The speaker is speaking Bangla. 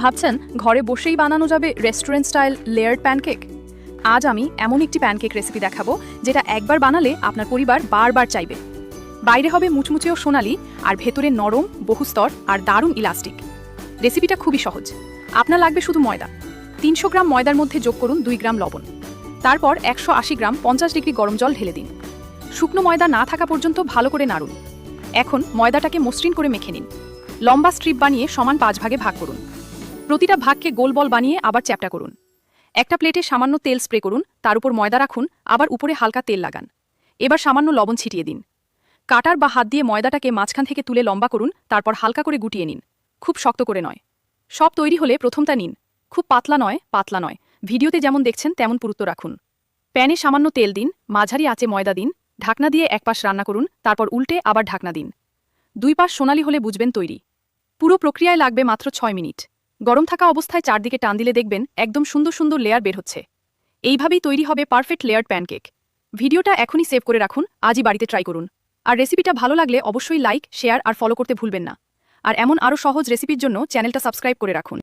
ভাবছেন ঘরে বসেই বানানো যাবে রেস্টুরেন্ট স্টাইল লেয়ার্ড প্যানকেক? আজ আমি এমন একটি প্যানকেক রেসিপি দেখাবো যেটা একবার বানালে আপনার পরিবার বারবার চাইবে। বাইরে হবে মুচমুচে ও সোনালি, আর ভেতরে নরম, বহুস্তর আর দারুণ ইলাস্টিক। রেসিপিটা খুবই সহজ। আপনার লাগবে শুধু ময়দা। 300 গ্রাম ময়দার মধ্যে যোগ করুন 2 গ্রাম লবণ। তারপর 180 গ্রাম 50 ডিগ্রি গরম জল ঢেলে দিন। শুকনো ময়দা না থাকা পর্যন্ত ভালো করে নাড়ুন। এখন ময়দাটাকে মসৃণ করে মেখে নিন। লম্বা স্ট্রিপ বানিয়ে সমান 5 ভাগে ভাগ করুন। প্রতিটা ভাগকে গোল বল বানিয়ে আবার চ্যাপ্টা করুন। একটা প্লেটে সামান্য তেল স্প্রে করুন, তার উপর ময়দা রাখুন, আবার উপরে হালকা তেল লাগান। এবার সামান্য লবণ ছিটিয়ে দিন। কাটার বা হাত দিয়ে ময়দাটাকে মাঝখান থেকে তুলে লম্বা করুন, তারপর হালকা করে গুটিয়ে নিন। খুব শক্ত করে নয়। সব তৈরি হলে প্রথমটা নিন। খুব পাতলা নয়। ভিডিওতে যেমন দেখছেন তেমন পুরুত্ব রাখুন। প্যানে সামান্য তেল দিন, মাঝারি আঁচে ময়দা দিন, ঢাকনা দিয়ে এক পাশ রান্না করুন, তারপর উল্টে আবার ঢাকনা দিন। 2 পাশ সোনালি হলে বুঝবেন তৈরি। পুরো প্রক্রিয়ায় লাগবে মাত্র 6 মিনিট। গরম থাকা অবস্থায় চারদিকে টান দিলে দেখবেন একদম সুন্দর সুন্দর লেয়ার বের হচ্ছে। এইভাবেই তৈরি হবে পারফেক্ট লেয়ার্ড প্যানকেক। ভিডিওটা এখনই সেভ করে রাখুন, আজই বাড়িতে ট্রাই করুন। আর রেসিপিটা ভালো লাগলে অবশ্যই লাইক, শেয়ার আর ফলো করতে ভুলবেন না। আর এমন আরও সহজ রেসিপির জন্য চ্যানেলটা সাবস্ক্রাইব করে রাখুন।